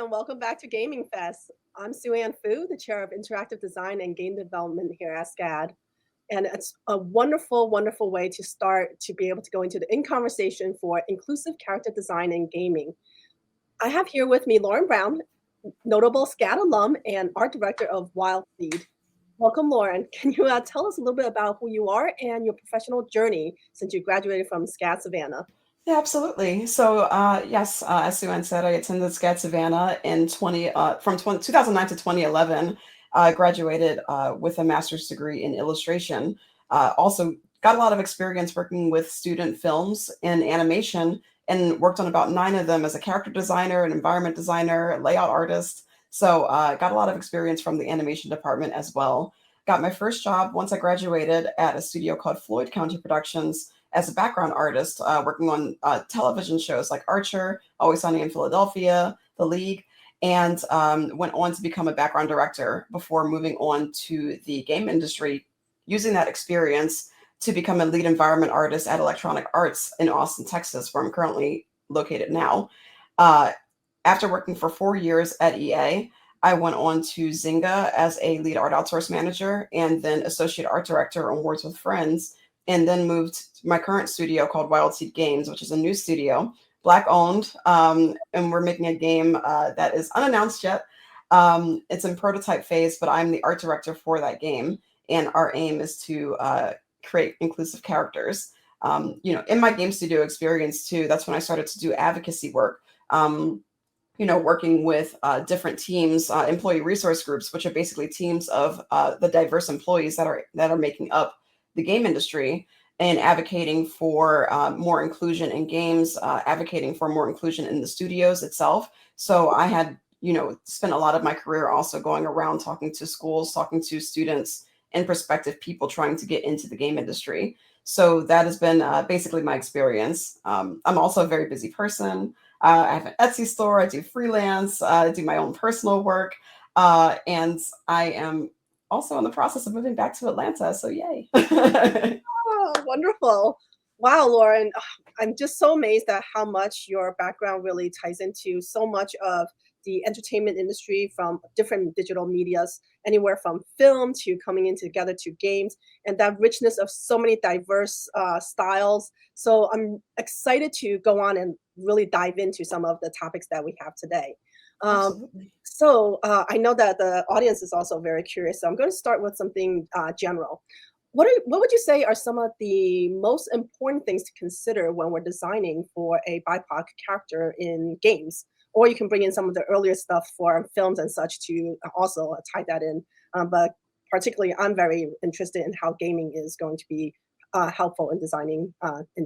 and welcome back to GamingFest. I'm SuAnne Fu, the Chair of Interactive Design and Game Development here at SCAD. And it's a wonderful, wonderful way to start to be able to go into the in conversation for inclusive character design and gaming. I have here with me Lauren Brown, notable SCAD alum and art director of Wildseed. Welcome, Lauren. Can you tell us a little bit about who you are and your professional journey since you graduated from SCAD Savannah? Yeah, absolutely. So, yes, as SuAnne said, I attended SCAD Savannah in 2009 to 2011. I graduated with a master's degree in illustration. Also, got a lot of experience working with student films and animation, and worked on about 9 of them as a character designer, an environment designer, a layout artist. So, got a lot of experience from the animation department as well. Got my first job once I graduated at a studio called Floyd County Productions as a background artist, working on television shows like Archer, Always Sunny in Philadelphia, The League, and went on to become a background director before moving on to the game industry, using that experience to become a lead environment artist at Electronic Arts in Austin, Texas, where I'm currently located now. Uh, After working for 4 years at EA, I went on to Zynga as a lead art outsource manager and then associate art director on Words with Friends, and then moved to my current studio called Wildseed Games, which is a new studio, Black owned, and we're making a game that is unannounced yet. It's in prototype phase, but I'm the art director for that game, and our aim is to create inclusive characters. In my game studio experience too, that's when I started to do advocacy work. Working with different teams, employee resource groups, which are basically teams of the diverse employees that are making up the game industry, and advocating for more inclusion in games, advocating for more inclusion in the studios itself. So I had, spent a lot of my career also going around talking to schools, talking to students and prospective people trying to get into the game industry. So that has been basically my experience. I'm also a very busy person. I have an Etsy store. I do freelance. I do my own personal work, and I am also in the process of moving back to Atlanta. So yay! Oh, wonderful. Wow, Lauren, I'm just so amazed at how much your background really ties into so much of the entertainment industry from different digital medias, anywhere from film to coming in together to games, and that richness of so many diverse styles. So I'm excited to go on and really dive into some of the topics that we have today. Um, Absolutely. I know that the audience is also very curious. So I'm going to start with something general. What would you say are some of the most important things to consider when we're designing for a BIPOC character in games? Or you can bring in some of the earlier stuff for films and such to also tie that in. But particularly, I'm very interested in how gaming is going to be helpful in designing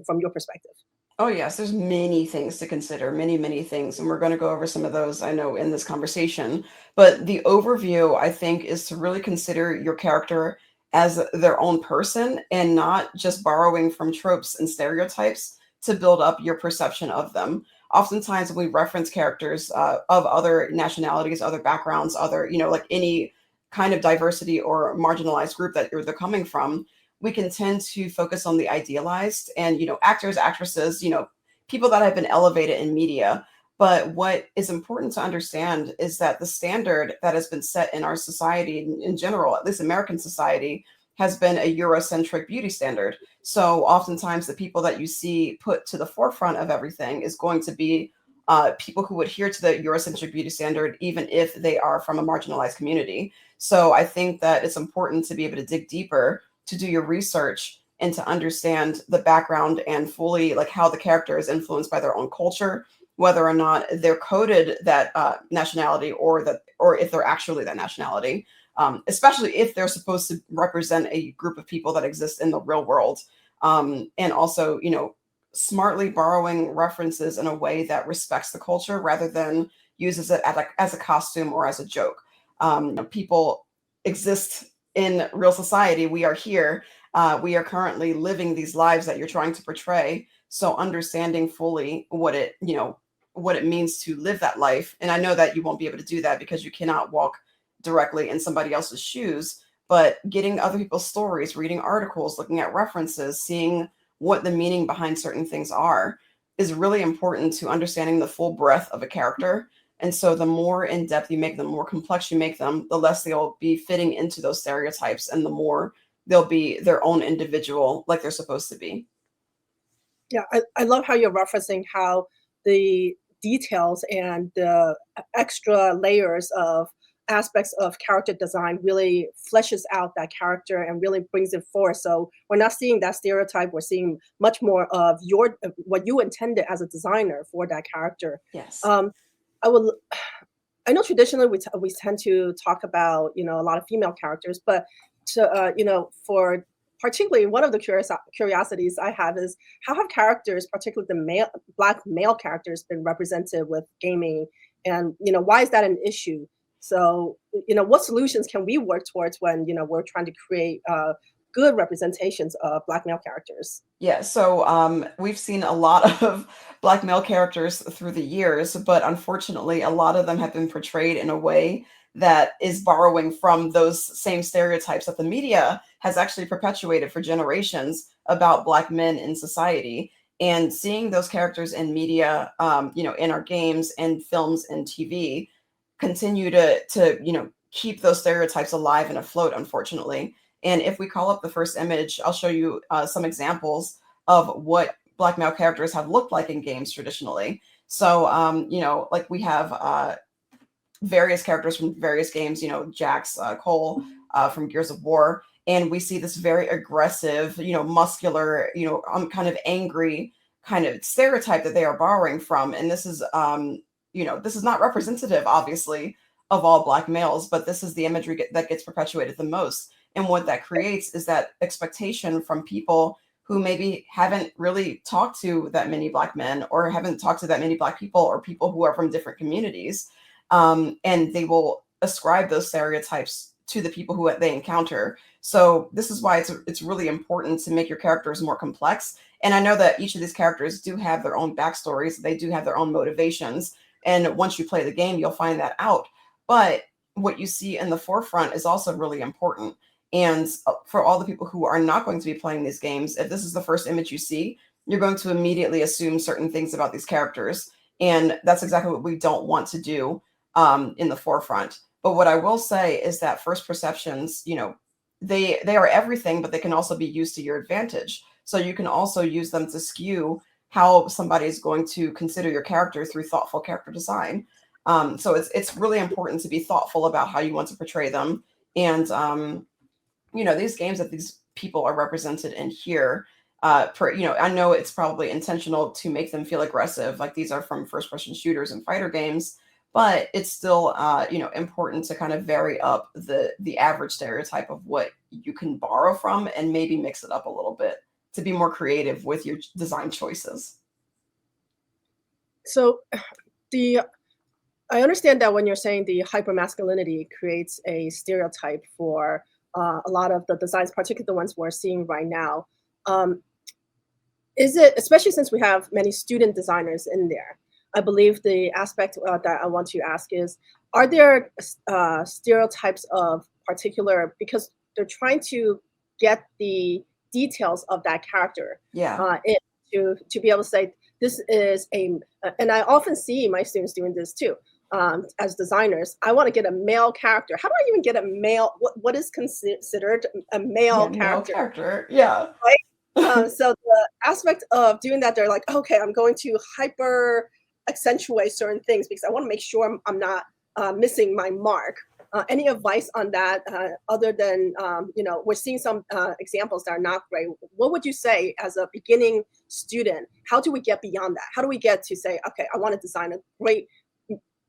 from your perspective. Oh, yes, there's many things to consider, many, many things. And we're going to go over some of those, I know, in this conversation. But the overview, I think, is to really consider your character as their own person and not just borrowing from tropes and stereotypes to build up your perception of them. Oftentimes, when we reference characters of other nationalities, other backgrounds, other, like any kind of diversity or marginalized group that they're coming from, we can tend to focus on the idealized and, actors, actresses, people that have been elevated in media. But what is important to understand is that the standard that has been set in our society in general, at least American society, has been a Eurocentric beauty standard. So oftentimes the people that you see put to the forefront of everything is going to be people who adhere to the Eurocentric beauty standard, even if they are from a marginalized community. So I think that it's important to be able to dig deeper, to do your research, and to understand the background and fully like how the character is influenced by their own culture, whether or not they're coded that nationality, or if they're actually that nationality, especially if they're supposed to represent a group of people that exist in the real world. And also, smartly borrowing references in a way that respects the culture rather than uses it as a costume or as a joke. People exist in real society. We are here. We are currently living these lives that you're trying to portray. So understanding fully what it means to live that life. And I know that you won't be able to do that because you cannot walk directly in somebody else's shoes, but getting other people's stories, reading articles, looking at references, seeing what the meaning behind certain things are is really important to understanding the full breadth of a character. And so the more in depth you make them, the more complex you make them, the less they'll be fitting into those stereotypes, and the more they'll be their own individual, like they're supposed to be. Yeah, I love how you're referencing how the details and the extra layers of aspects of character design really fleshes out that character and really brings it forth. So we're not seeing that stereotype. We're seeing much more of your what you intended as a designer for that character. Yes. Um, I would I know traditionally we tend to talk about, you know, a lot of female characters, but you know, for particularly one of the curiosities I have is how have characters, particularly the black male characters, been represented with gaming, and you know, why is that an issue? So you know, what solutions can we work towards when you know we're trying to create good representations of black male characters? Yeah, so we've seen a lot of black male characters through the years, but unfortunately, a lot of them have been portrayed in a way that is borrowing from those same stereotypes that the media has actually perpetuated for generations about black men in society. And seeing those characters in media, in our games and films and TV, continue to keep those stereotypes alive and afloat, unfortunately. And if we call up the first image, I'll show you some examples of what black male characters have looked like in games traditionally. So, like we have various characters from various games, Jax, Cole from Gears of War. And we see this very aggressive, muscular, kind of angry kind of stereotype that they are borrowing from. And this is, this is not representative, obviously, of all black males, but this is the imagery that gets perpetuated the most. And what that creates is that expectation from people who maybe haven't really talked to that many black men, or haven't talked to that many black people, or people who are from different communities. And they will ascribe those stereotypes to the people who they encounter. So this is why it's really important to make your characters more complex. And I know that each of these characters do have their own backstories. They do have their own motivations. And once you play the game, you'll find that out. But what you see in the forefront is also really important. And for all the people who are not going to be playing these games, if this is the first image you see, you're going to immediately assume certain things about these characters. And that's exactly what we don't want to do in the forefront. But what I will say is that first perceptions, they are everything, but they can also be used to your advantage. So you can also use them to skew how somebody is going to consider your character through thoughtful character design. So it's really important to be thoughtful about how you want to portray them. And these games that these people are represented in here, I know it's probably intentional to make them feel aggressive, like these are from first person shooters and fighter games, but it's still important to kind of vary up the average stereotype of what you can borrow from, and maybe mix it up a little bit to be more creative with your design choices. So the I understand that when you're saying the hypermasculinity creates a stereotype for a lot of the designs, particularly the ones we're seeing right now. Um, is it, especially since we have many student designers in there? I believe the aspect that I want to ask is, are there stereotypes of particular, because they're trying to get the details of that character Yeah. to be able to say this is and I often see my students doing this too. As designers, I want to get a male character. How do I even get a male? What is considered a Yeah, male male character? character. Yeah. So the aspect of doing that, they're like, okay, I'm going to hyper accentuate certain things because I want to make sure I'm not missing my mark. Any advice on that, other than, we're seeing some examples that are not great. What would you say as a beginning student? How do we get beyond that? How do we get to say, okay, I want to design a great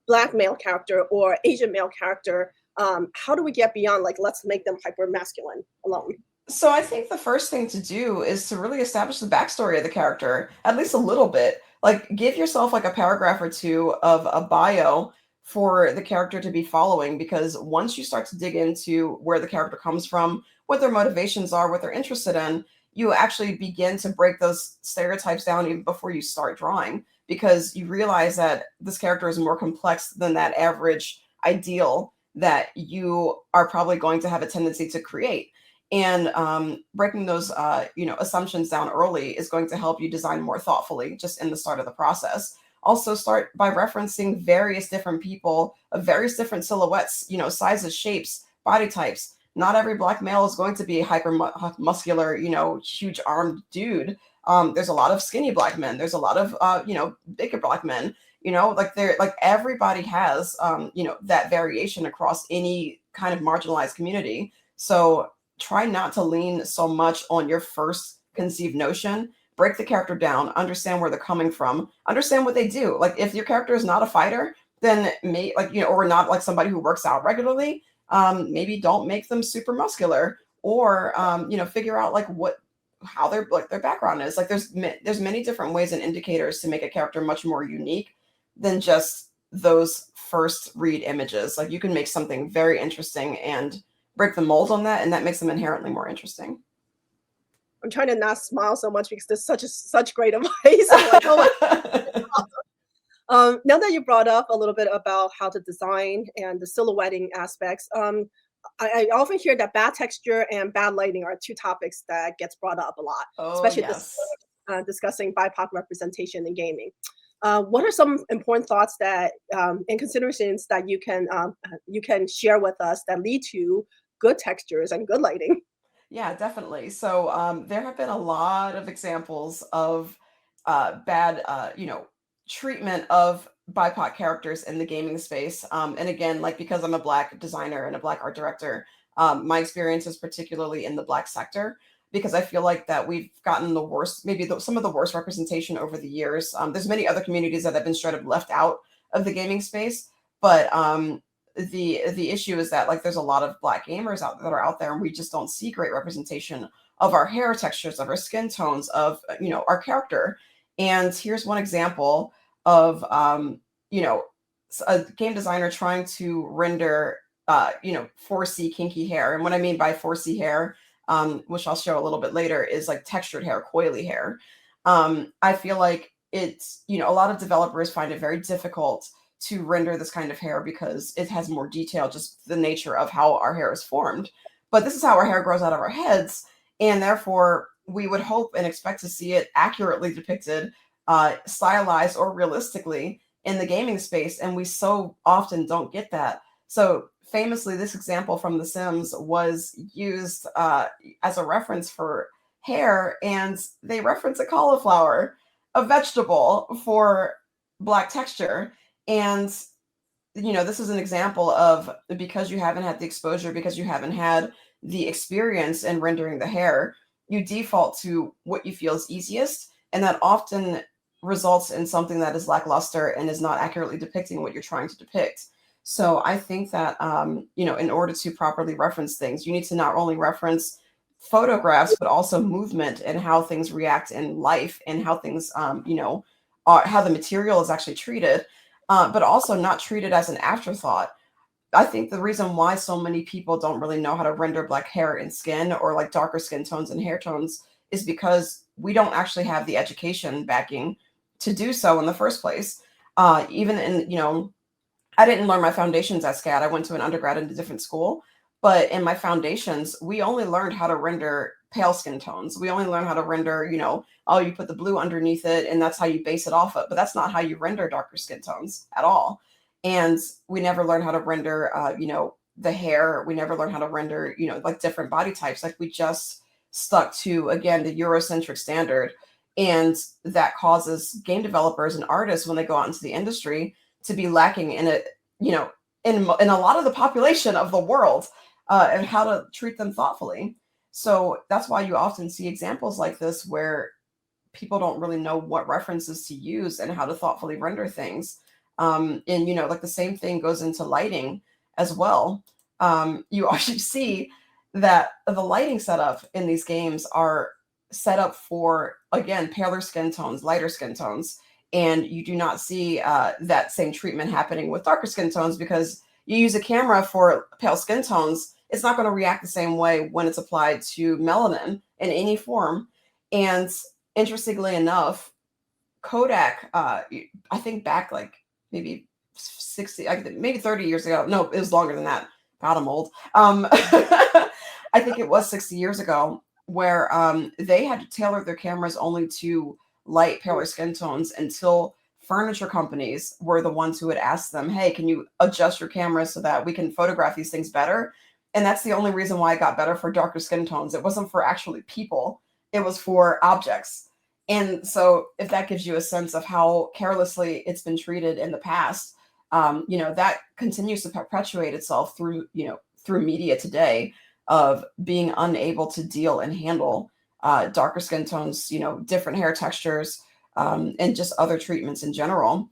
black male character or Asian male character? How do we get beyond, like, let's make them hyper masculine alone? So I think the first thing to do is to really establish the backstory of the character, at least a little bit. Like, give yourself like a paragraph or two of a bio for the character to be following, because once you start to dig into where the character comes from, what their motivations are, what they're interested in, you actually begin to break those stereotypes down even before you start drawing, because you realize that this character is more complex than that average ideal that you are probably going to have a tendency to create. And breaking those assumptions down early is going to help you design more thoughtfully just in the start of the process. Also start by referencing various different people of various different silhouettes, sizes, shapes, body types. Not every Black male is going to be a hyper muscular, huge armed dude. There's a lot of skinny Black men. There's a lot of, bigger Black men. Like everybody has, that variation across any kind of marginalized community. So try not to lean so much on your first conceived notion. Break the character down, understand where they're coming from, understand what they do. Like if your character is not a fighter, then or not like somebody who works out regularly, maybe don't make them super muscular, or figure out how their background is. Like there's many different ways and indicators to make a character much more unique than just those first read images. Like you can make something very interesting and break the mold on that, and that makes them inherently more interesting. I'm trying to not smile so much because there's such great advice. I'm like, oh my. Now that you brought up a little bit about how to design and the silhouetting aspects, I often hear that bad texture and bad lighting are two topics that gets brought up a lot, especially yes. Discussing BIPOC representation in gaming. What are some important thoughts that and considerations that you can share with us that lead to good textures and good lighting? Yeah, definitely. So there have been a lot of examples of bad, treatment of BIPOC characters in the gaming space. And again, like because I'm a Black designer and a Black art director, my experience is particularly in the Black sector, because I feel like that we've gotten the worst, maybe some of the worst representation over the years. There's many other communities that have been straight up left out of the gaming space, but the issue is that like there's a lot of Black gamers that are out there, and we just don't see great representation of our hair textures, of our skin tones, of our character. And here's one example of a game designer trying to render 4C kinky hair. And what I mean by 4C hair, which I'll show a little bit later, is like textured hair, coily hair. I feel like it's, a lot of developers find it very difficult to render this kind of hair because it has more detail, just the nature of how our hair is formed. But this is how our hair grows out of our heads, and therefore we would hope and expect to see it accurately depicted, stylized, or realistically in the gaming space, and we so often don't get that. So famously, this example from The Sims was used as a reference for hair, and they reference a cauliflower, a vegetable, for Black texture. And this is an example of, because you haven't had the exposure, because you haven't had the experience in rendering the hair, you default to what you feel is easiest, and that often results in something that is lackluster and is not accurately depicting what you're trying to depict. So I think that in order to properly reference things, you need to not only reference photographs, but also movement and how things react in life, and how things how the material is actually treated, but also not treated as an afterthought. I think the reason why so many people don't really know how to render Black hair and skin, or like darker skin tones and hair tones, is because we don't actually have the education backing to do so in the first place. Even in, I didn't learn my foundations at SCAD. I went to an undergrad in a different school, but in my foundations, we only learned how to render pale skin tones. We only learned how to render, you put the blue underneath it, and that's how you base it off of. But that's not how you render darker skin tones at all. And we never learned how to render, the hair. We never learned how to render, like different body types. Like we just stuck to, again, the Eurocentric standard. And that causes game developers and artists, when they go out into the industry, to be lacking in it, in a lot of the population of the world, and how to treat them thoughtfully. So that's why you often see examples like this where people don't really know what references to use and how to thoughtfully render things. And like the same thing goes into lighting as well. You actually see that the lighting setup in these games are set up for, again, paler skin tones, lighter skin tones. And you do not see that same treatment happening with darker skin tones, because you use a camera for pale skin tones, it's not going to react the same way when it's applied to melanin in any form. And interestingly enough, Kodak, I think back like maybe 60, maybe 30 years ago. No, it was longer than that. God, I'm old. I think it was 60 years ago, where they had to tailor their cameras only to light, paler skin tones until furniture companies were the ones who would ask them, hey, can you adjust your camera so that we can photograph these things better? And that's the only reason why it got better for darker skin tones. It wasn't for actually people, it was for objects. And so if that gives you a sense of how carelessly it's been treated in the past, that continues to perpetuate itself through, through media today, of being unable to deal and handle darker skin tones, different hair textures, and just other treatments in general.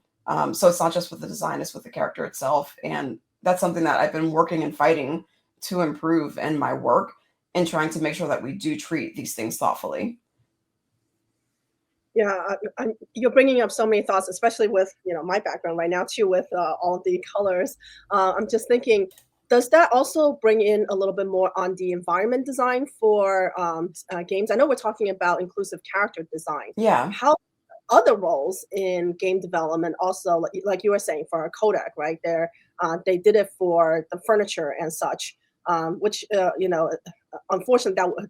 So it's not just with the design, it's with the character itself. And that's something that I've been working and fighting to improve in my work, and trying to make sure that we do treat these things thoughtfully. Yeah, you're bringing up so many thoughts, especially with my background right now too, with all of the colors. I'm just thinking, does that also bring in a little bit more on the environment design for games? I know we're talking about inclusive character design. Yeah. How other roles in game development also, like you were saying, for a Kodak, right? They did it for the furniture and such, which unfortunately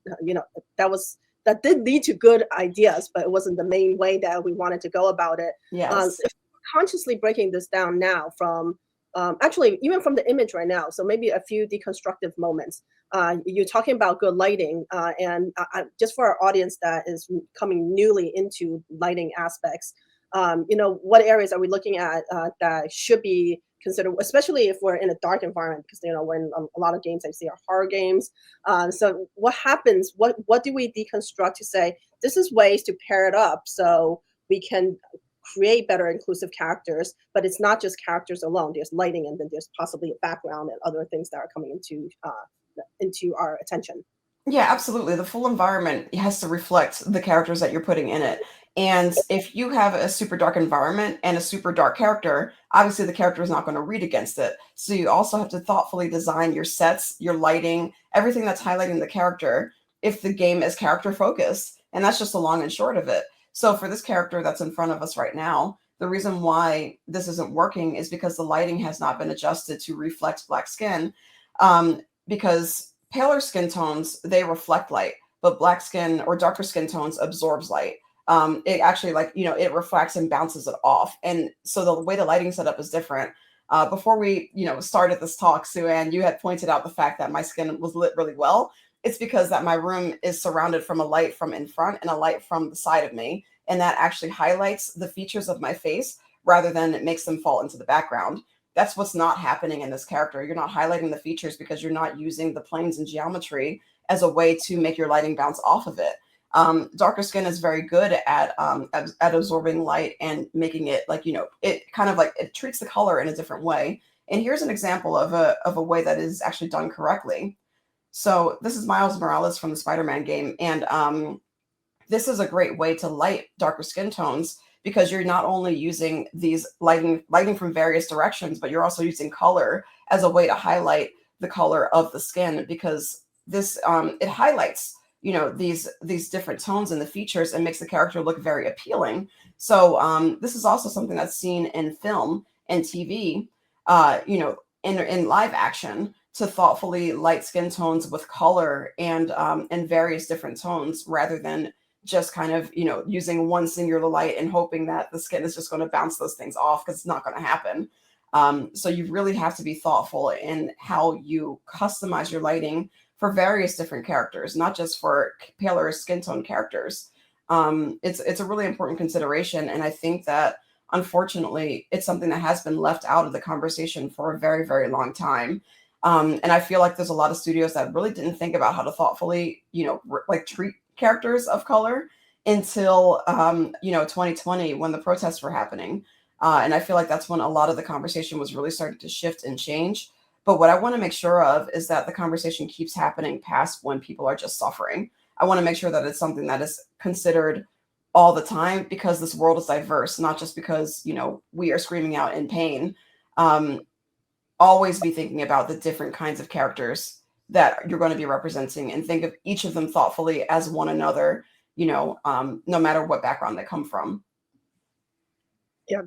that was that did lead to good ideas, but it wasn't the main way that we wanted to go about it. Yes. If we're consciously breaking this down now from actually even from the image right now, so maybe a few deconstructive moments. You're talking about good lighting, and just for our audience that is coming newly into lighting aspects, what areas are we looking at that should be considered, especially if we're in a dark environment, because we're in a lot of games I see are horror games. So what happens? What do we deconstruct to say this is ways to pair it up so we can create better inclusive characters, but it's not just characters alone. There's lighting, and then there's possibly a background and other things that are coming into our attention. Yeah, absolutely. The full environment has to reflect the characters that you're putting in it. And if you have a super dark environment and a super dark character, obviously the character is not going to read against it. So you also have to thoughtfully design your sets, your lighting, everything that's highlighting the character, if the game is character focused. And that's just the long and short of it. So for this character that's in front of us right now, the reason why this isn't working is because the lighting has not been adjusted to reflect black skin. Because paler skin tones, they reflect light, but black skin or darker skin tones absorbs light. It actually it reflects and bounces it off. And so the way the lighting setup is different. Before we, started this talk, SuAnne, you had pointed out the fact that my skin was lit really well. It's because that my room is surrounded from a light from in front and a light from the side of me. And that actually highlights the features of my face rather than it makes them fall into the background. That's what's not happening in this character. You're not highlighting the features because you're not using the planes and geometry as a way to make your lighting bounce off of it. Darker skin is very good at absorbing light and making it it kind of it treats the color in a different way. And here's an example of a way that is actually done correctly. So this is Miles Morales from the Spider-Man game, and this is a great way to light darker skin tones, because you're not only using these lighting from various directions, but you're also using color as a way to highlight the color of the skin, because this it highlights these different tones and the features and makes the character look very appealing. So this is also something that's seen in film and TV, in live action, to thoughtfully light skin tones with color and various different tones, rather than just kind of using one singular light and hoping that the skin is just going to bounce those things off, because it's not going to happen. So you really have to be thoughtful in how you customize your lighting for various different characters, not just for paler skin tone characters. It's a really important consideration, and I think that unfortunately it's something that has been left out of the conversation for a very, very long time. And I feel like there's a lot of studios that really didn't think about how to thoughtfully treat characters of color until 2020, when the protests were happening. And I feel like that's when a lot of the conversation was really starting to shift and change. But what I want to make sure of is that the conversation keeps happening past when people are just suffering. I want to make sure that it's something that is considered all the time, because this world is diverse, not just because we are screaming out in pain. Always be thinking about the different kinds of characters that you're going to be representing, and think of each of them thoughtfully as one another, no matter what background they come from. Yeah,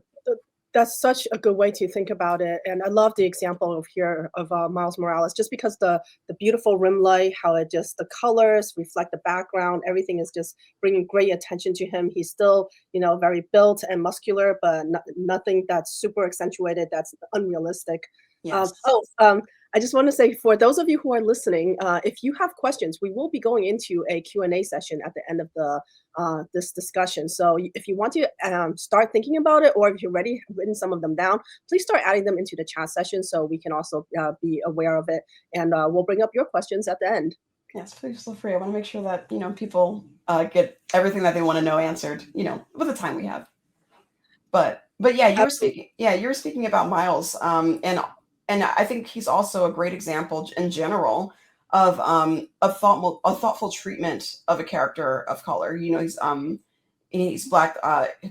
That's such a good way to think about it, and I love the example of here of Miles Morales, just because the beautiful rim light, how it just the colors reflect the background, everything is just bringing great attention to him. He's still, very built and muscular, but nothing that's super accentuated, that's unrealistic. Yes. I just want to say for those of you who are listening, if you have questions, we will be going into a Q&A session at the end of this discussion. So if you want to start thinking about it, or if you've already written some of them down, please start adding them into the chat session so we can also be aware of it. And we'll bring up your questions at the end. Yes, please feel free. I want to make sure that, people get everything that they want to know answered, with the time we have. But yeah, you were speaking about Miles, and I think he's also a great example in general of a thoughtful treatment of a character of color. He's black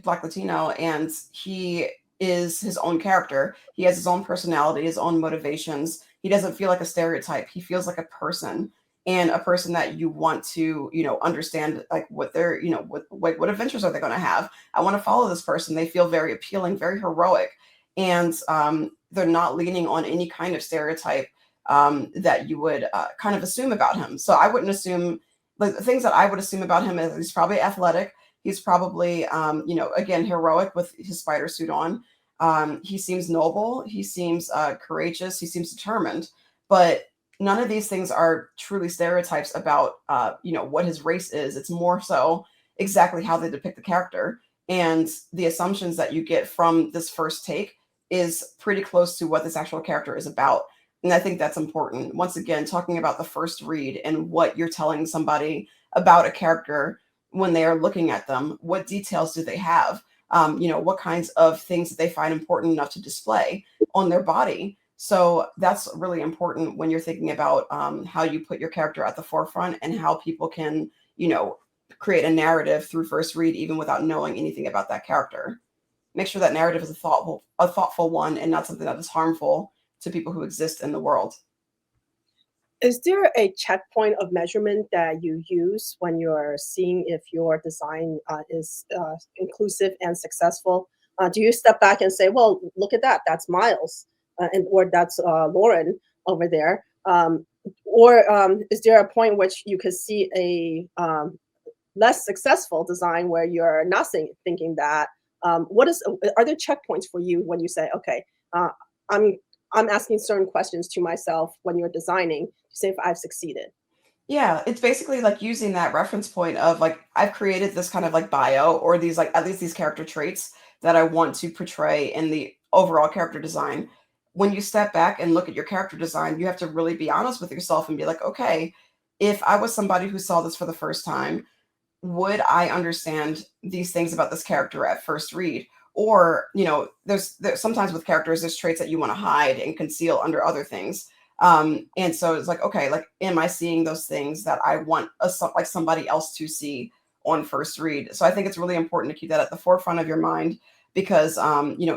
Latino, and he is his own character. He has his own personality, his own motivations. He doesn't feel like a stereotype. He feels like a person, and a person that you want to, understand, like what they're, what adventures are they going to have. I want to follow this person. They feel very appealing, very heroic, and they're not leaning on any kind of stereotype that you would kind of assume about him. So I wouldn't assume, like, the things that I would assume about him is he's probably athletic. He's probably, again, heroic with his spider suit on. He seems noble. He seems courageous. He seems determined. But none of these things are truly stereotypes about, what his race is. It's more so exactly how they depict the character. And the assumptions that you get from this first take is pretty close to what this actual character is about. And I think that's important. Once again, talking about the first read and what you're telling somebody about a character when they are looking at them. What details do they have? What kinds of things that they find important enough to display on their body. So that's really important when you're thinking about how you put your character at the forefront and how people can, create a narrative through first read, even without knowing anything about that character. Make sure that narrative is a thoughtful one and not something that is harmful to people who exist in the world. Is there a checkpoint of measurement that you use when you're seeing if your design is inclusive and successful? Do you step back and say, "Well, look at that. That's Miles," or "That's Lauren over there"? Or is there a point which you could see a less successful design where you're not thinking that? Are there checkpoints for you when you say, "Okay, I'm I'm asking certain questions to myself when you're designing to see if I've succeeded"? Yeah, it's basically like using that reference point of, like, I've created this kind of like bio, or these, like, at least these character traits that I want to portray in the overall character design. When you step back and look at your character design, you have to really be honest with yourself and be like, okay, if I was somebody who saw this for the first time, would I understand these things about this character at first read? Or, there's sometimes with characters, there's traits that you want to hide and conceal under other things. And so it's like, okay, like, am I seeing those things that I want like somebody else to see on first read? So I think it's really important to keep that at the forefront of your mind, because,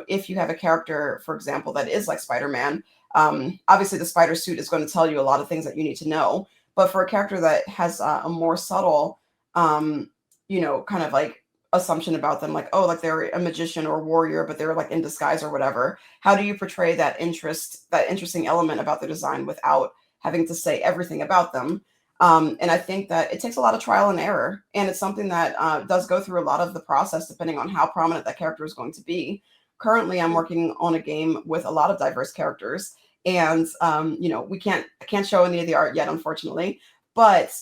if you have a character, for example, that is like Spider-Man, obviously the spider suit is going to tell you a lot of things that you need to know. But for a character that has a more subtle, kind of like assumption about them, like, oh, like they're a magician or warrior, but they're like in disguise or whatever. How do you portray that interesting element about the design without having to say everything about them? And I think that it takes a lot of trial and error, and it's something that does go through a lot of the process depending on how prominent that character is going to be. Currently, I'm working on a game with a lot of diverse characters, and I can't show any of the art yet, unfortunately. But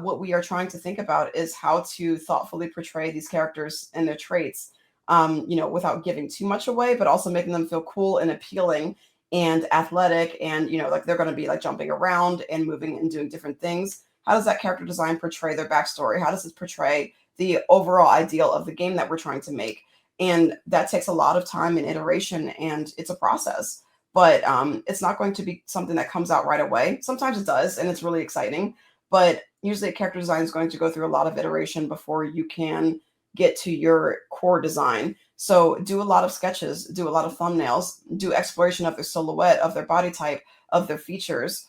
what we are trying to think about is how to thoughtfully portray these characters and their traits, without giving too much away, but also making them feel cool and appealing and athletic. And, like, they're going to be like jumping around and moving and doing different things. How does that character design portray their backstory? How does it portray the overall ideal of the game that we're trying to make? And that takes a lot of time and iteration, and it's a process. But it's not going to be something that comes out right away. Sometimes it does, and it's really exciting. But usually a character design is going to go through a lot of iteration before you can get to your core design. So do a lot of sketches, do a lot of thumbnails, do exploration of their silhouette, of their body type, of their features.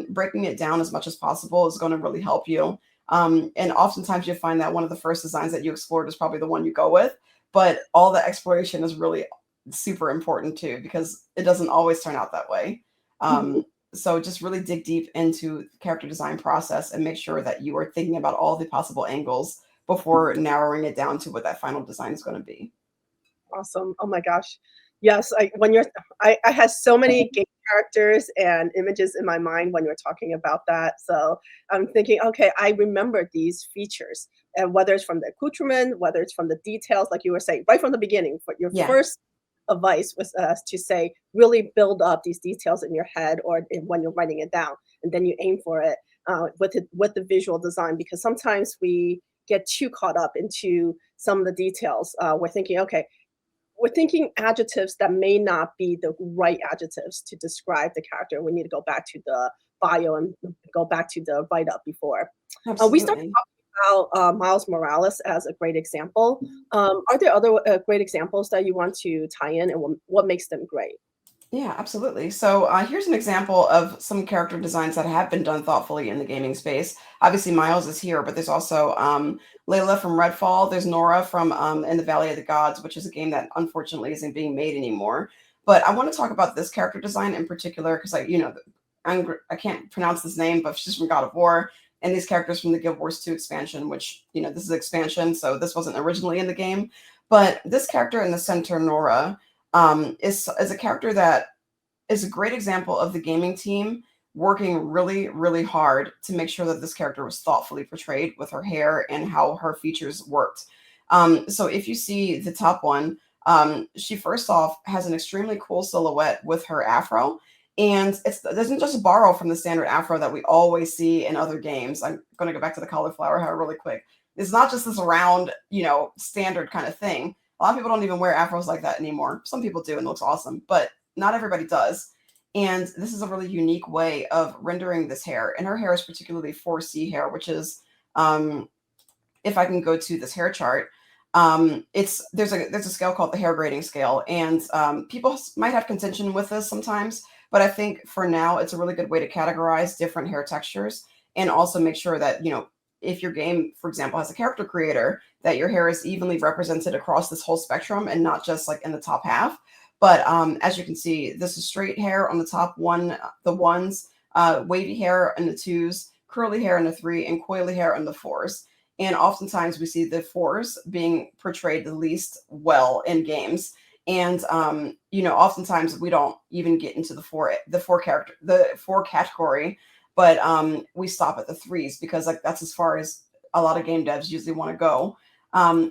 Breaking it down as much as possible is going to really help you. And oftentimes you find that one of the first designs that you explored is probably the one you go with, but all the exploration is really super important too, because it doesn't always turn out that way. So just really dig deep into the character design process and make sure that you are thinking about all the possible angles before narrowing it down to what that final design is going to be. Awesome. Oh my gosh. Yes, I had so many game characters and images in my mind when you're talking about that. So I'm thinking, okay, I remember these features, and whether it's from the accoutrement, whether it's from the details, like you were saying, right from the beginning, for your Yeah. first advice was to say, really build up these details in your head or when you're writing it down, and then you aim for it with the visual design, because sometimes we get too caught up into some of the details. We're thinking adjectives that may not be the right adjectives to describe the character. We need to go back to the bio and go back to the write up before. We started Absolutely. talking about Miles Morales as a great example. Are there other great examples that you want to tie in, and what makes them great? Yeah, absolutely. So here's an example of some character designs that have been done thoughtfully in the gaming space. Obviously, Miles is here, but there's also Layla from Redfall. There's Nora from In the Valley of the Gods, which is a game that unfortunately isn't being made anymore. But I want to talk about this character design in particular because I can't pronounce this name, but she's from God of War, and these characters from the Guild Wars 2 expansion, which this is expansion, so this wasn't originally in the game. But this character in the center, Nora, is a character that is a great example of the gaming team working really, really hard to make sure that this character was thoughtfully portrayed with her hair and how her features worked. So if you see the top one, she first off has an extremely cool silhouette with her afro. And it doesn't just borrow from the standard afro that we always see in other games. I'm going to go back to the cauliflower hair really quick. It's not just this round, standard kind of thing. A lot of people don't even wear afros like that anymore. Some people do, and it looks awesome, but not everybody does. And this is a really unique way of rendering this hair. And her hair is particularly 4C hair, which is, if I can go to this hair chart, there's a scale called the hair grading scale, and people might have contention with this sometimes, but I think for now it's a really good way to categorize different hair textures and also make sure that if your game, for example, has a character creator, that your hair is evenly represented across this whole spectrum and not just like in the top half. But as you can see, this is straight hair on the top one, the ones, wavy hair in the twos, curly hair in the three, and coily hair in the fours. And oftentimes we see the fours being portrayed the least well in games. And oftentimes we don't even get into the four category, but we stop at the threes because like that's as far as a lot of game devs usually want to go.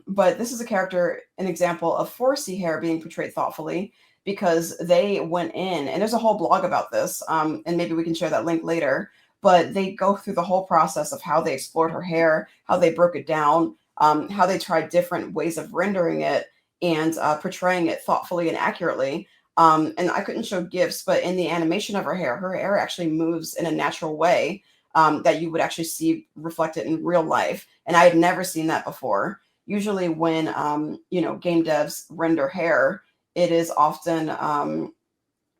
But this is an example of 4C hair being portrayed thoughtfully because they went in, and there's a whole blog about this, and maybe we can share that link later. But they go through the whole process of how they explored her hair, how they broke it down, how they tried different ways of rendering it and portraying it thoughtfully and accurately. And I couldn't show GIFs, but in the animation of her hair actually moves in a natural way that you would actually see reflected in real life. And I had never seen that before. Usually when, game devs render hair, it is often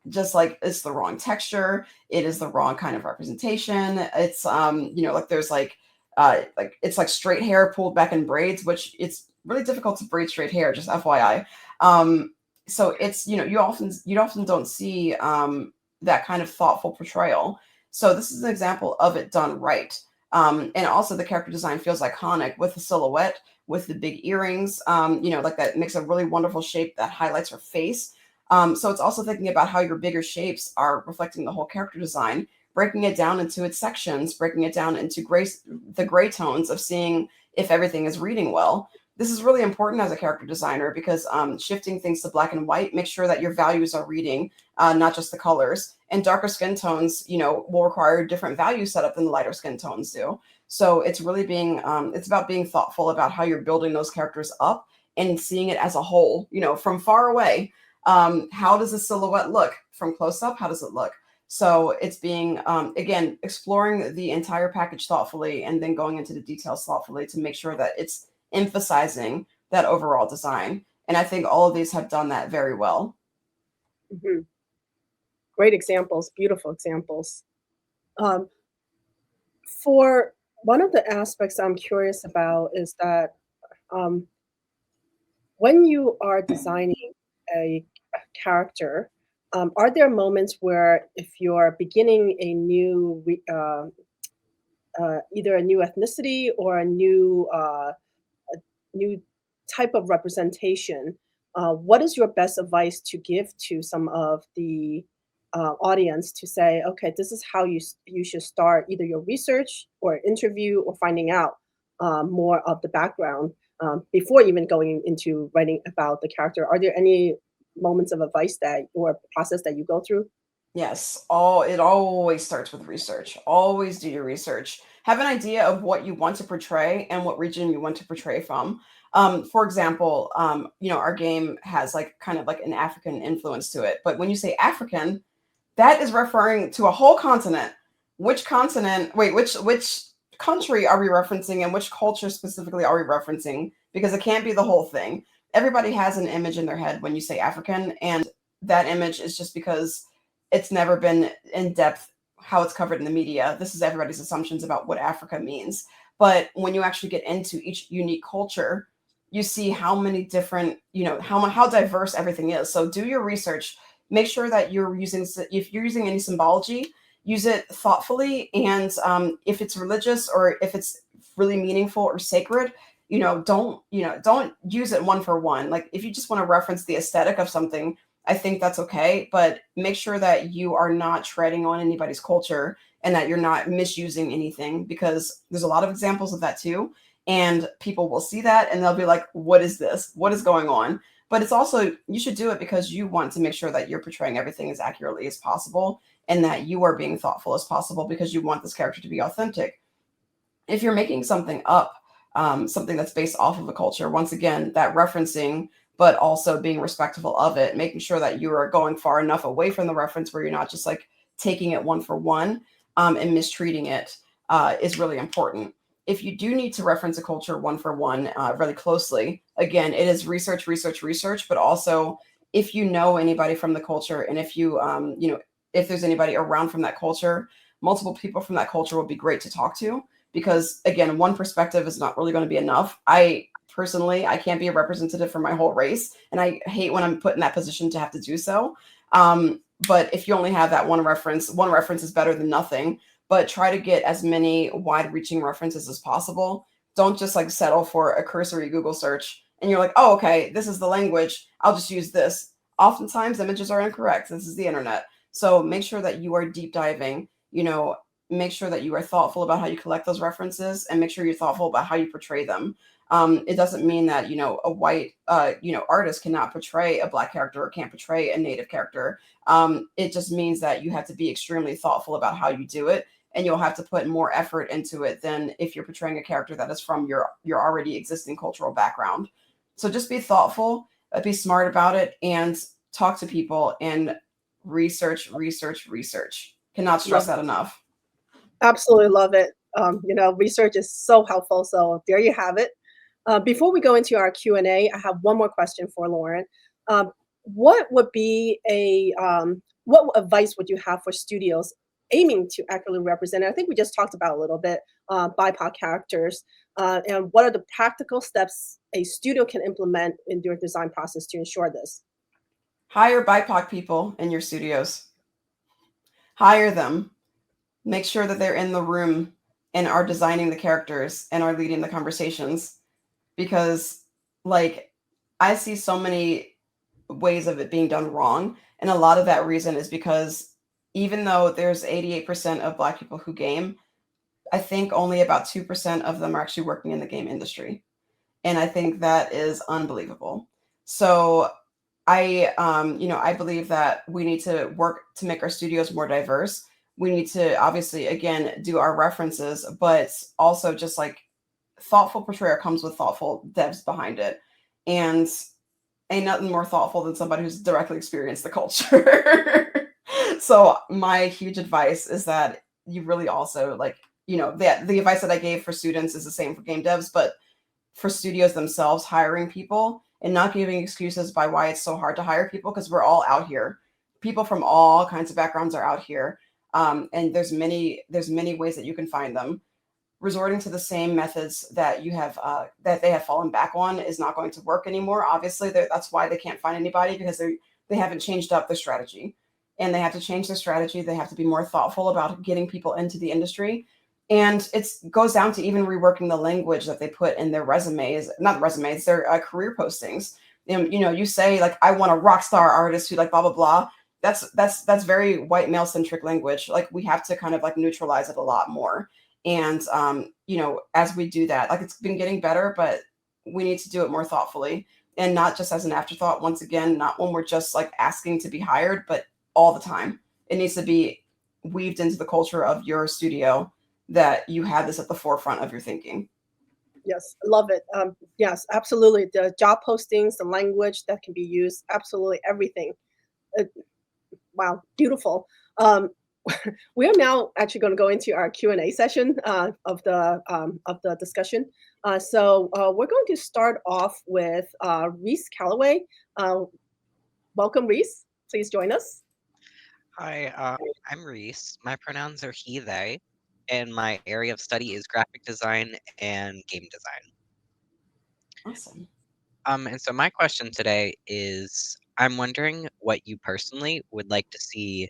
just like it's the wrong texture, it is the wrong kind of representation. It's like there's like it's like straight hair pulled back in braids, which it's really difficult to braid straight hair, just FYI. So it's you often don't see that kind of thoughtful portrayal. So this is an example of it done right. And also the character design feels iconic with the silhouette, with the big earrings, like that makes a really wonderful shape that highlights her face. So it's also thinking about how your bigger shapes are reflecting the whole character design, breaking it down into its sections, breaking it down into the gray tones of seeing if everything is reading well. This is really important as a character designer because shifting things to black and white makes sure that your values are reading, not just the colors. And darker skin tones, will require different value setup than the lighter skin tones do. So it's really it's about being thoughtful about how you're building those characters up and seeing it as a whole, from far away. How does the silhouette look from close up? How does it look? So it's being, again, exploring the entire package thoughtfully and then going into the details thoughtfully to make sure that it's emphasizing that overall design. And I think all of these have done that very well. Mm-hmm. Great examples, beautiful examples. For one of the aspects I'm curious about is that when you are designing a character, are there moments where if you're beginning a new either a new ethnicity or a new type of representation, what is your best advice to give to some of the audience to say, okay, this is how you should start either your research or interview or finding out more of the background before even going into writing about the character? Are there any moments of advice that or process that you go through? Yes, it always starts with research. Always do your research. Have an idea of what you want to portray and what region you want to portray from. For example, our game has like kind of like an African influence to it. But when you say African, that is referring to a whole continent. Which continent? Wait, which country are we referencing, and which culture specifically are we referencing? Because it can't be the whole thing. Everybody has an image in their head when you say African, and that image is just because it's never been in depth how it's covered in the media. This is everybody's assumptions about what Africa means. But when you actually get into each unique culture, you see how many different, how diverse everything is. So do your research. Make sure that if you're using any symbology, use it thoughtfully. And if it's religious or if it's really meaningful or sacred, don't use it one for one. Like if you just want to reference the aesthetic of something, I think that's okay, but make sure that you are not treading on anybody's culture and that you're not misusing anything, because there's a lot of examples of that too. And people will see that and they'll be like, what is this? What is going on? But it's also, you should do it because you want to make sure that you're portraying everything as accurately as possible and that you are being thoughtful as possible because you want this character to be authentic. If you're making something up, something that's based off of a culture, once again, that referencing, but also being respectful of it, making sure that you are going far enough away from the reference where you're not just like taking it one for one and mistreating it is really important. If you do need to reference a culture one for one really closely, again, it is research, research, research, but also if you know anybody from the culture and if you, if there's anybody around from that culture, multiple people from that culture will be great to talk to because, again, one perspective is not really going to be enough. Personally, I can't be a representative for my whole race, and I hate when I'm put in that position to have to do so. But if you only have that one reference is better than nothing. But try to get as many wide-reaching references as possible. Don't just like settle for a cursory Google search and you're like, oh, okay, this is the language. I'll just use this. Oftentimes, images are incorrect. This is the internet. So make sure that you are deep diving. Make sure that you are thoughtful about how you collect those references and make sure you're thoughtful about how you portray them. It doesn't mean that, a white, artist cannot portray a Black character or can't portray a Native character. It just means that you have to be extremely thoughtful about how you do it. And you'll have to put more effort into it than if you're portraying a character that is from your already existing cultural background. So just be thoughtful, be smart about it, and talk to people and research, research, research. Cannot stress that enough. Absolutely love it. Research is so helpful. So there you have it. Before we go into our Q&A, I have one more question for Lauren. What would be what advice would you have for studios aiming to accurately represent? I think we just talked about a little bit BIPOC characters, and what are the practical steps a studio can implement in their design process to ensure this? Hire BIPOC people in your studios. Hire them. Make sure that they're in the room and are designing the characters and are leading the conversations. Because, like, I see so many ways of it being done wrong. And a lot of that reason is because even though there's 88% of Black people who game, I think only about 2% of them are actually working in the game industry. And I think that is unbelievable. So I believe that we need to work to make our studios more diverse. We need to obviously, again, do our references, but also just like thoughtful portrayal comes with thoughtful devs behind it. And ain't nothing more thoughtful than somebody who's directly experienced the culture. So my huge advice is that you really also the advice that I gave for students is the same for game devs, but for studios themselves, hiring people and not giving excuses by why it's so hard to hire people, because we're all out here. People from all kinds of backgrounds are out here. And there's many ways that you can find them. Resorting to the same methods that you have that they have fallen back on is not going to work anymore. Obviously, that's why they can't find anybody, because they haven't changed up their strategy. And they have to change their strategy. They have to be more thoughtful about getting people into the industry. And it goes down to even reworking the language that they put in their resumes, not resumes, their career postings. And, you say like, I want a rock star artist who like blah, blah, blah. That's very white male centric language. Like we have to kind of like neutralize it a lot more. And, as we do that, like it's been getting better, but we need to do it more thoughtfully and not just as an afterthought. Once again, not when we're just like asking to be hired, but all the time. It needs to be weaved into the culture of your studio that you have this at the forefront of your thinking. Yes, love it. Yes, absolutely. The job postings, the language that can be used, absolutely everything. Wow, beautiful. We are now actually going to go into our Q&A session of the discussion. So we're going to start off with Reese Calloway. Welcome, Reese. Please join us. Hi, I'm Reese. My pronouns are he, they, and my area of study is graphic design and game design. Awesome. And so my question today is, I'm wondering what you personally would like to see,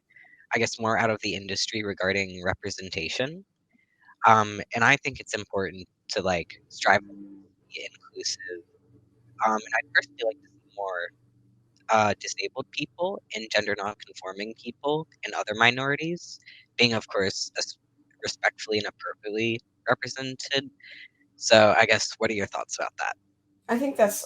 I guess, more out of the industry regarding representation. And I think it's important to like strive to be inclusive. And I'd personally like to see more disabled people and gender non-conforming people and other minorities being, of course, respectfully and appropriately represented. So I guess, what are your thoughts about that? I think that's,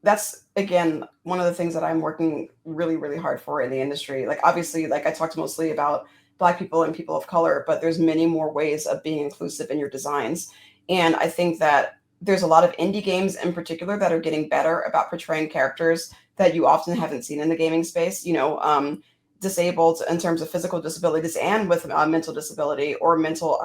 that's again, one of the things that I'm working really, really hard for in the industry. Like, obviously, like I talked mostly about Black people and people of color, but there's many more ways of being inclusive in your designs. And I think that there's a lot of indie games in particular that are getting better about portraying characters that you often haven't seen in the gaming space, disabled in terms of physical disabilities and with mental disability or mental,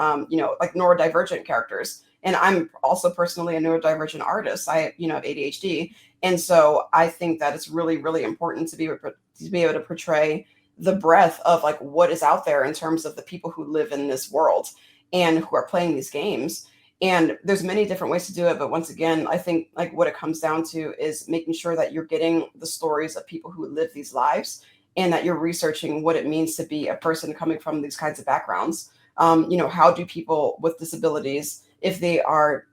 like neurodivergent characters. And I'm also personally a neurodivergent artist. I, have ADHD. And so I think that it's really, really important to be able to portray the breadth of like what is out there in terms of the people who live in this world and who are playing these games. And there's many different ways to do it. But once again, I think like what it comes down to is making sure that you're getting the stories of people who live these lives and that you're researching what it means to be a person coming from these kinds of backgrounds. How do people with disabilities, if they are,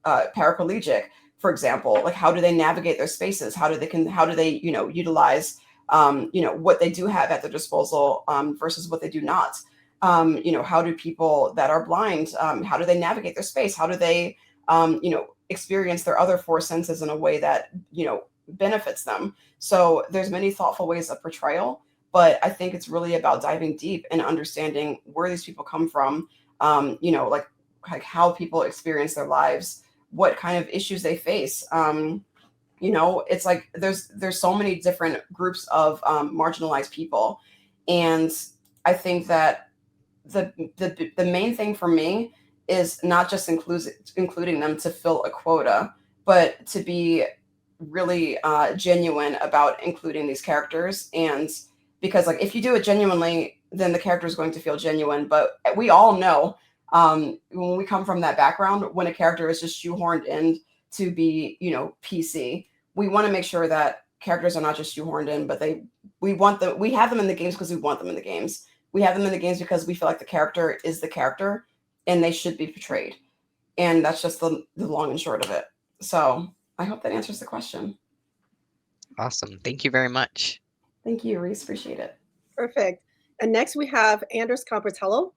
paraplegic, for example, like how do they navigate their spaces? How do they, utilize, what they do have at their disposal versus what they do not? How do people that are blind, how do they navigate their space? How do they, experience their other four senses in a way that, benefits them? So there's many thoughtful ways of portrayal, but I think it's really about diving deep and understanding where these people come from, like how people experience their lives, what kind of issues they face. It's like there's so many different groups of marginalized people, and I think that the main thing for me is not just including them to fill a quota, but to be really genuine about including these characters. And because like if you do it genuinely, then the character is going to feel genuine. But we all know when we come from that background, when a character is just shoehorned in to be, PC, we want to make sure that characters are not just shoehorned in, but we have them in the games because we want them in the games. We have them in the games because we feel like the character is the character and they should be portrayed. And that's just the long and short of it. So I hope that answers the question. Awesome. Thank you very much. Thank you, Reese. Appreciate it. Perfect. And next we have Anders Compretello.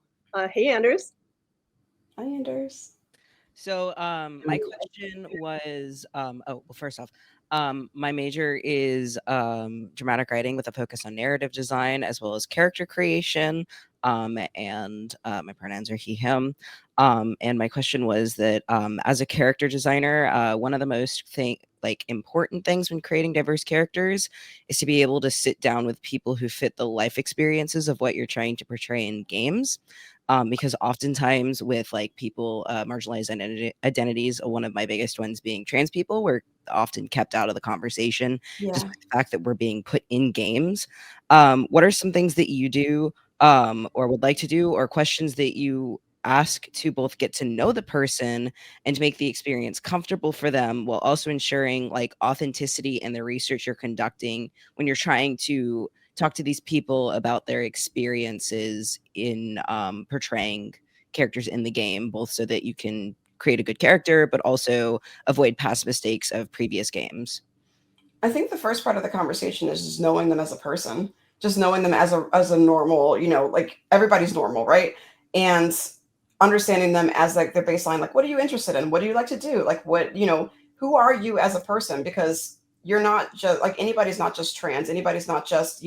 Hey, Anders. Hi, Anders. So my question was, well, first off, my major is dramatic writing with a focus on narrative design as well as character creation. And my pronouns are he, him. And my question was that as a character designer, one of the most important things when creating diverse characters is to be able to sit down with people who fit the life experiences of what you're trying to portray in games. Because oftentimes with like people, marginalized identities, one of my biggest ones being trans people, we're often kept out of the conversation just with the fact that we're being put in games. What are some things that you do or would like to do, or questions that you ask to both get to know the person and make the experience comfortable for them, while also ensuring like authenticity in the research you're conducting when you're trying to talk to these people about their experiences in portraying characters in the game, both so that you can create a good character, but also avoid past mistakes of previous games. I think the first part of the conversation is just knowing them as a person, just knowing them as a normal, like everybody's normal, right? And understanding them as like their baseline, like what are you interested in? What do you like to do? Like what, who are you as a person? Because you're not just like anybody's not just trans, anybody's not just,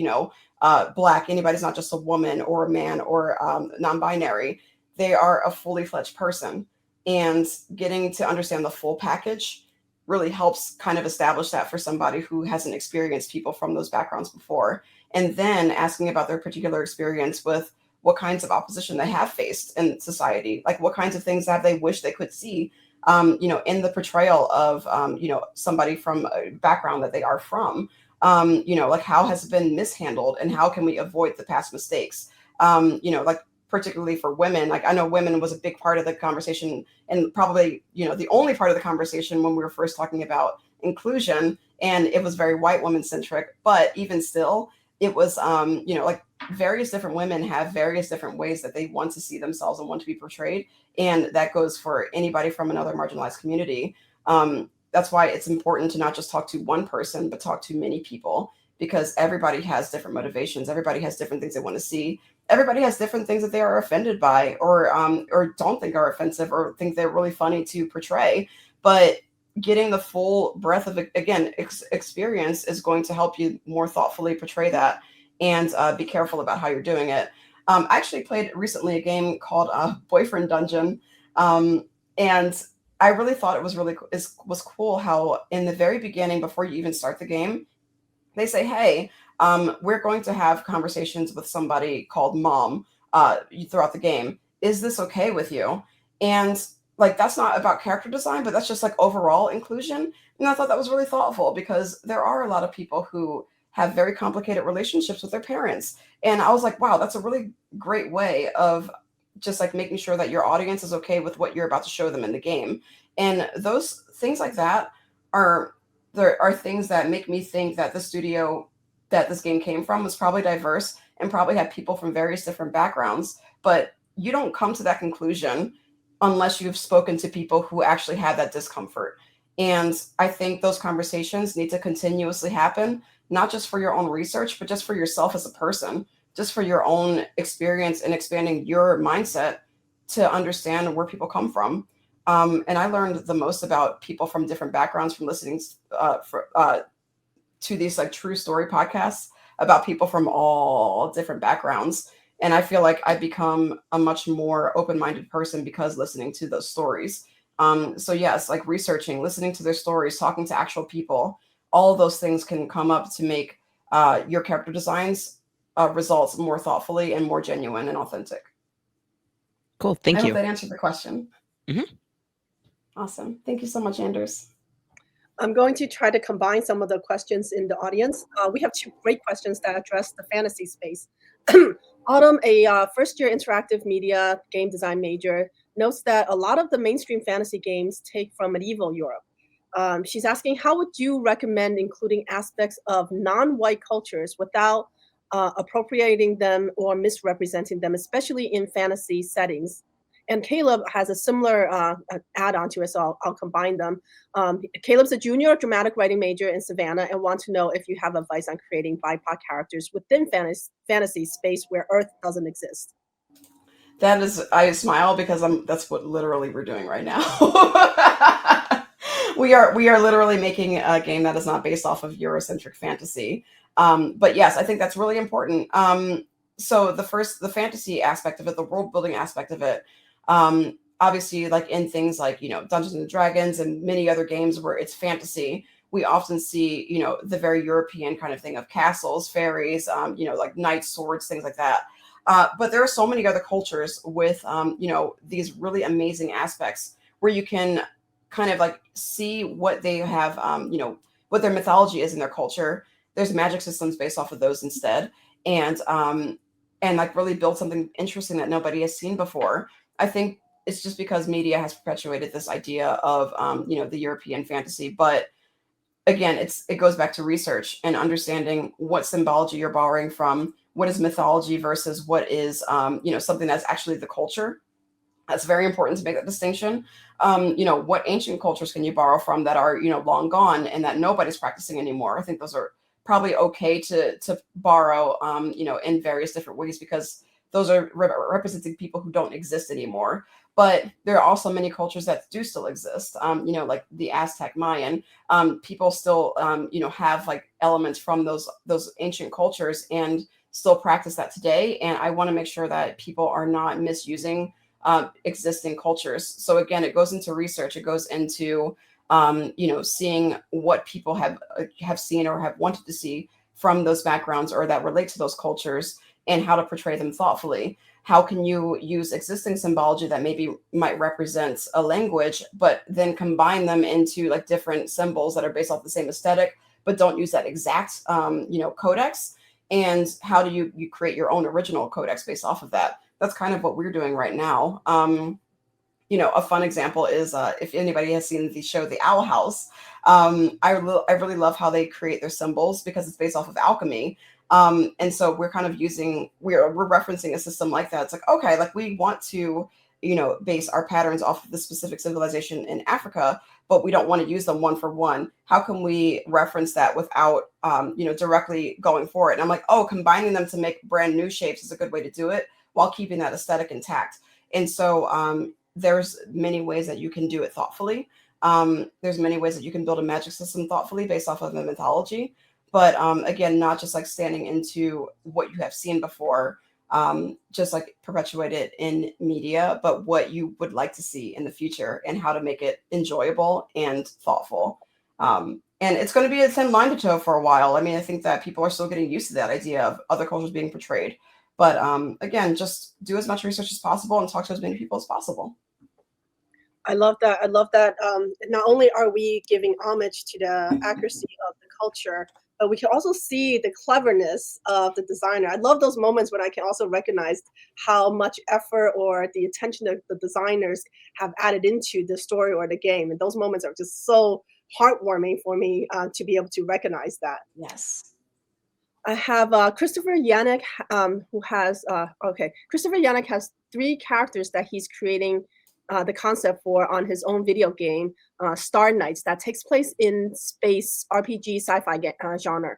Black, anybody's not just a woman or a man or non-binary. They are a fully fledged person. And getting to understand the full package really helps kind of establish that for somebody who hasn't experienced people from those backgrounds before. And then asking about their particular experience with what kinds of opposition they have faced in society, like what kinds of things have they wished they could see, in the portrayal of, somebody from a background that they are from, like how has it been mishandled and how can we avoid the past mistakes? Like particularly for women, like I know women was a big part of the conversation and probably, the only part of the conversation when we were first talking about inclusion, and it was very white woman centric, but even still, it was, like various different women have various different ways that they want to see themselves and want to be portrayed. And that goes for anybody from another marginalized community. That's why it's important to not just talk to one person, but talk to many people, because everybody has different motivations. Everybody has different things they want to see. Everybody has different things that they are offended by or don't think are offensive or think they're really funny to portray. But getting the full breadth of, again, experience is going to help you more thoughtfully portray that and be careful about how you're doing it. I actually played recently a game called Boyfriend Dungeon. And I really thought it was was cool how in the very beginning, before you even start the game, they say, hey, we're going to have conversations with somebody called mom throughout the game. Is this okay with you? And like, that's not about character design, but that's just like overall inclusion. And I thought that was really thoughtful because there are a lot of people who have very complicated relationships with their parents. And I was like, wow, that's a really great way of just like making sure that your audience is okay with what you're about to show them in the game. And those things like that there are things that make me think that the studio that this game came from was probably diverse and probably had people from various different backgrounds. But you don't come to that conclusion unless you've spoken to people who actually had that discomfort. And I think those conversations need to continuously happen, not just for your own research, but just for yourself as a person, just for your own experience and expanding your mindset to understand where people come from. And I learned the most about people from different backgrounds from listening to these like true story podcasts about people from all different backgrounds. And I feel like I've become a much more open-minded person because listening to those stories. So yes, like researching, listening to their stories, talking to actual people, all of those things can come up to make your character designs results more thoughtfully and more genuine and authentic. Cool. Thank I you. hope that answered the question. Mm-hmm. Awesome. Thank you so much, Anders. I'm going to try to combine some of the questions in the audience. We have two great questions that address the fantasy space. Autumn, a first-year interactive media game design major, notes that a lot of the mainstream fantasy games take from medieval Europe. She's asking, how would you recommend including aspects of non-white cultures without appropriating them or misrepresenting them, especially in fantasy settings? And Caleb has a similar add-on to it, so I'll combine them. Caleb's a junior dramatic writing major in Savannah and wants to know if you have advice on creating BIPOC characters within fantasy space where Earth doesn't exist. That is, I smile because that's what literally we're doing right now. we are literally making a game that is not based off of Eurocentric fantasy. But yes, I think that's really important. So the fantasy aspect of it, the world building aspect of it, obviously like in things like, Dungeons and Dragons and many other games where it's fantasy, we often see, the very European kind of thing of castles, fairies, like knights, swords, things like that. But there are so many other cultures with, these really amazing aspects where you can kind of like see what they have, what their mythology is in their culture. There's magic systems based off of those instead. And like really build something interesting that nobody has seen before. I think it's just because media has perpetuated this idea of, the European fantasy. But again, it goes back to research and understanding what symbology you're borrowing from, what is mythology versus what is, something that's actually the culture. That's very important to make that distinction. What ancient cultures can you borrow from that are, long gone and that nobody's practicing anymore? I think those are probably okay to borrow, in various different ways, because those are representing people who don't exist anymore. But there are also many cultures that do still exist, like the Aztec, Mayan. People still, have like elements from those ancient cultures and still practice that today. And I want to make sure that people are not misusing existing cultures. So again, it goes into research. It goes into seeing what people have seen or have wanted to see from those backgrounds or that relate to those cultures, and how to portray them thoughtfully. How can you use existing symbology that maybe might represent a language, but then combine them into like different symbols that are based off the same aesthetic, but don't use that exact codex? And how do you create your own original codex based off of that? That's kind of what we're doing right now. A fun example is if anybody has seen the show The Owl House. I really love how they create their symbols because it's based off of alchemy. And so we're kind of we're referencing a system like that. It's like, okay, like we want to, base our patterns off of the specific civilization in Africa, but we don't want to use them one for one. How can we reference that without, directly going for it? And I'm like, oh, combining them to make brand new shapes is a good way to do it while keeping that aesthetic intact. And so there's many ways that you can do it thoughtfully. There's many ways that you can build a magic system thoughtfully based off of the mythology. But again, not just like standing into what you have seen before, just like perpetuate it in media, but what you would like to see in the future and how to make it enjoyable and thoughtful. And it's going to be a thin line to toe for a while. I mean, I think that people are still getting used to that idea of other cultures being portrayed. But again, just do as much research as possible and talk to as many people as possible. I love that. I love that. Not only are we giving homage to the accuracy of the culture, but we can also see the cleverness of the designer. I love those moments when I can also recognize how much effort or the attention that the designers have added into the story or the game. And those moments are just so heartwarming for me to be able to recognize that. Yes. I have Christopher Yannick, who has, Christopher Yannick has 3 characters that he's creating the concept for on his own video game, Star Knights, that takes place in space RPG sci-fi genre.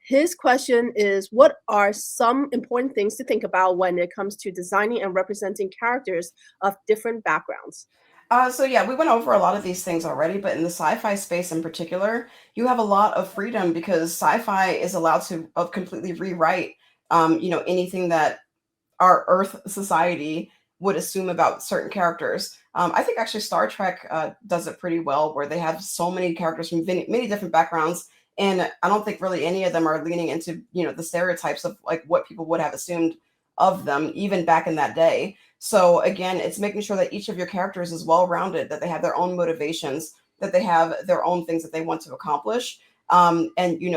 His question is, what are some important things to think about when it comes to designing and representing characters of different backgrounds? So yeah, we went over a lot of these things already, but in the sci-fi space in particular, you have a lot of freedom because sci-fi is allowed to completely rewrite, anything that our Earth society would assume about certain characters. I think actually Star Trek does it pretty well, where they have so many characters from many different backgrounds, and I don't think really any of them are leaning into the stereotypes of like what people would have assumed of them even back in that day. So again, it's making sure that each of your characters is well-rounded, that they have their own motivations, that they have their own things that they want to accomplish. And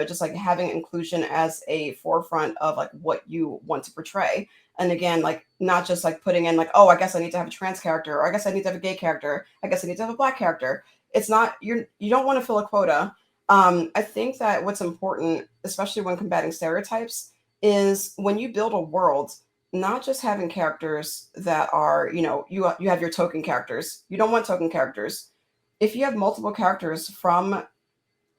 just like having inclusion as a forefront of like what you want to portray. And again, like not just like putting in like, oh, I guess I need to have a trans character, or I guess I need to have a gay character, I guess I need to have a Black character. It's not, you don't want to fill a quota. I think that what's important, especially when combating stereotypes, is when you build a world, not just having characters that are, you have your token characters. You don't want token characters. If you have multiple characters from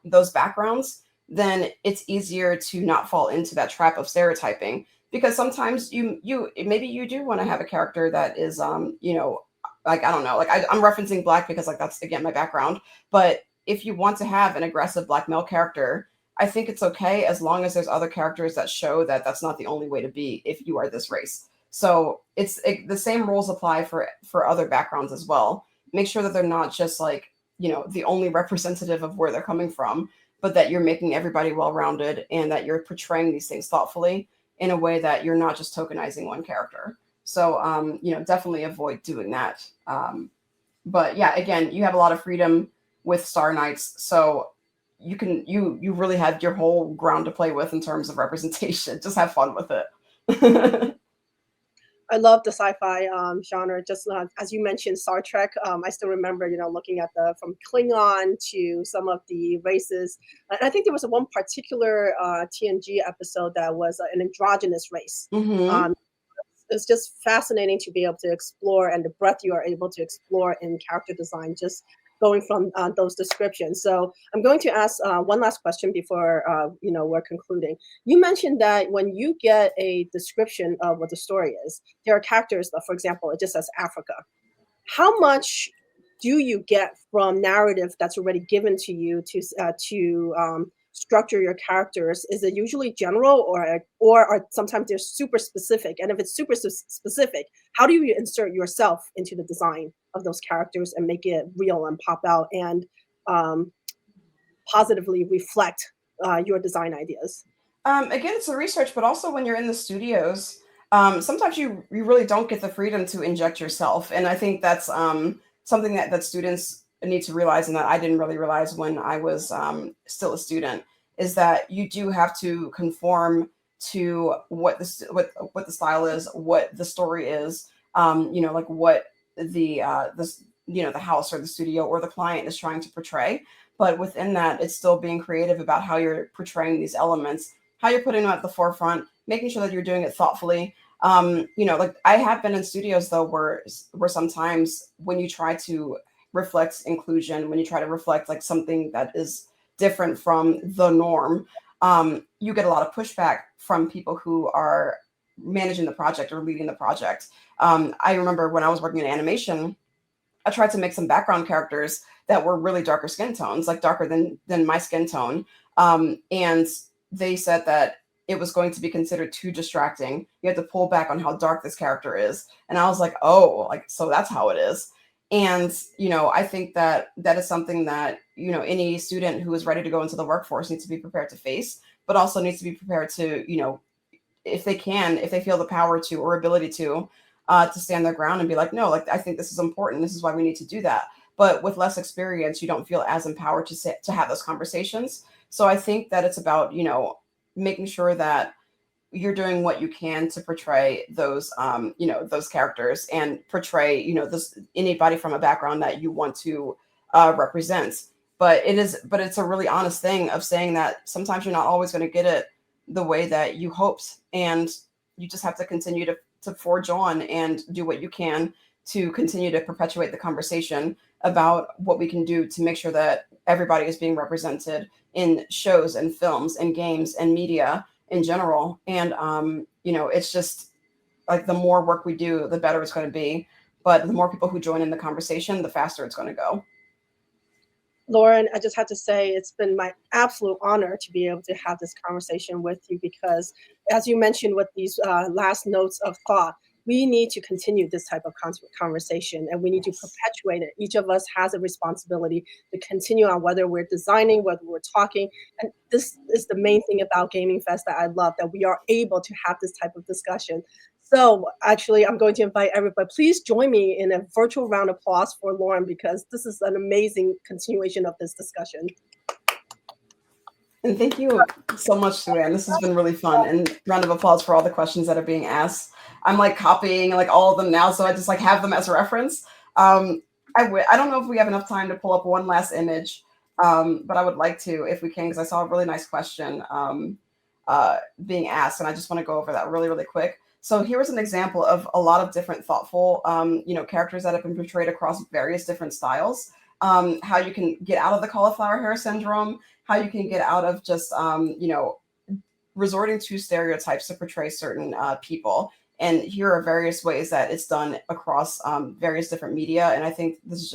those backgrounds, then it's easier to not fall into that trap of stereotyping, because sometimes you maybe you do want to have a character that is like, I don't know, like I'm referencing Black because like that's again my background. But if you want to have an aggressive Black male character, I think it's okay as long as there's other characters that show that that's not the only way to be if you are this race. So the same rules apply for other backgrounds as well. Make sure that they're not just like the only representative of where they're coming from, but that you're making everybody well-rounded and that you're portraying these things thoughtfully in a way that you're not just tokenizing one character. So definitely avoid doing that. But yeah, again, you have a lot of freedom with Star Knights, so you really have your whole ground to play with in terms of representation. Just have fun with it. I love the sci-fi genre. Just as you mentioned, Star Trek. I still remember, looking at from Klingon to some of the races. And I think there was one particular TNG episode that was an androgynous race. Mm-hmm. It's just fascinating to be able to explore, and the breadth you are able to explore in character design, just going from those descriptions. So I'm going to ask one last question before we're concluding. You mentioned that when you get a description of what the story is, there are characters, for example, it just says Africa. How much do you get from narrative that's already given to you to structure your characters? Is it usually general, or are sometimes they're super specific? And if it's super specific, how do you insert yourself into the design of those characters and make it real and pop out and positively reflect your design ideas? Again, it's the research, but also when you're in the studios, sometimes you really don't get the freedom to inject yourself. And I think that's something that students need to realize, and that I didn't really realize when I was still a student, is that you do have to conform to what the style is, what the story is, like what the house or the studio or the client is trying to portray. But within that, it's still being creative about how you're portraying these elements, how you're putting them at the forefront, making sure that you're doing it thoughtfully. Like I have been in studios though where sometimes when you try to reflect inclusion, when you try to reflect like something that is different from the norm, you get a lot of pushback from people who are managing the project or leading the project. I remember when I was working in animation, I tried to make some background characters that were really darker skin tones, like darker than my skin tone. And they said that it was going to be considered too distracting. You had to pull back on how dark this character is. And I was like, oh, like, so that's how it is. And, I think that is something that, any student who is ready to go into the workforce needs to be prepared to face, but also needs to be prepared to, if they feel the power to or ability to stand their ground and be like, no, like, I think this is important. This is why we need to do that. But with less experience, you don't feel as empowered to have those conversations. So I think that it's about, making sure that you're doing what you can to portray those, those characters and portray, anybody from a background that you want to represent. But it's a really honest thing of saying that sometimes you're not always going to get it the way that you hoped. And you just have to continue to forge on and do what you can to continue to perpetuate the conversation about what we can do to make sure that everybody is being represented in shows and films and games and media in general. And, it's just like the more work we do, the better it's going to be. But the more people who join in the conversation, the faster it's going to go. Lauren, I just have to say it's been my absolute honor to be able to have this conversation with you, because as you mentioned with these last notes of thought, we need to continue this type of conversation, and we need to perpetuate it. Each of us has a responsibility to continue on, whether we're designing, whether we're talking. And this is the main thing about GamingFest that I love, that we are able to have this type of discussion. So actually, I'm going to invite everybody. Please join me in a virtual round of applause for Lauren, because this is an amazing continuation of this discussion. And thank you so much, SuAnne. This has been really fun. And round of applause for all the questions that are being asked. I'm like copying like all of them now, so I just like have them as a reference. I don't know if we have enough time to pull up one last image, but I would like to if we can, because I saw a really nice question being asked, and I just want to go over that really, really quick. So here was an example of a lot of different thoughtful, characters that have been portrayed across various different styles. How you can get out of the cauliflower hair syndrome, how you can get out of just, resorting to stereotypes to portray certain people. And here are various ways that it's done across various different media. And I think this is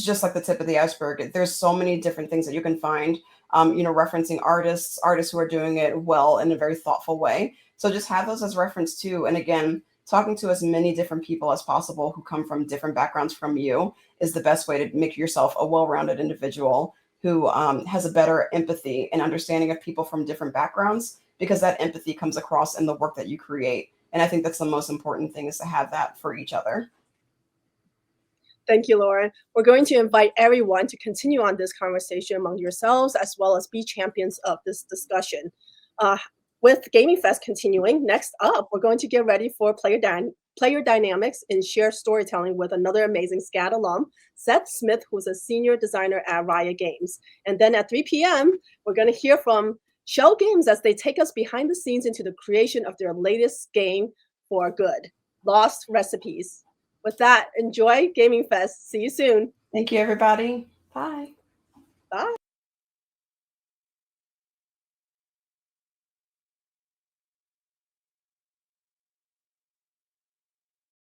just like the tip of the iceberg. There's so many different things that you can find, referencing artists who are doing it well in a very thoughtful way. So just have those as reference too. And again, talking to as many different people as possible who come from different backgrounds from you is the best way to make yourself a well-rounded individual who has a better empathy and understanding of people from different backgrounds, because that empathy comes across in the work that you create. And I think that's the most important thing, is to have that for each other. Thank you, Lauren. We're going to invite everyone to continue on this conversation among yourselves, as well as be champions of this discussion. With GamingFest continuing, next up, we're going to get ready for player dynamics and share storytelling with another amazing SCAD alum, Seth Smith, who's a senior designer at Riot Games. And then at 3 p.m., we're going to hear from Shell Games as they take us behind the scenes into the creation of their latest game for good, Lost Recipes. With that, enjoy GamingFest. See you soon. Thank you, everybody. Bye.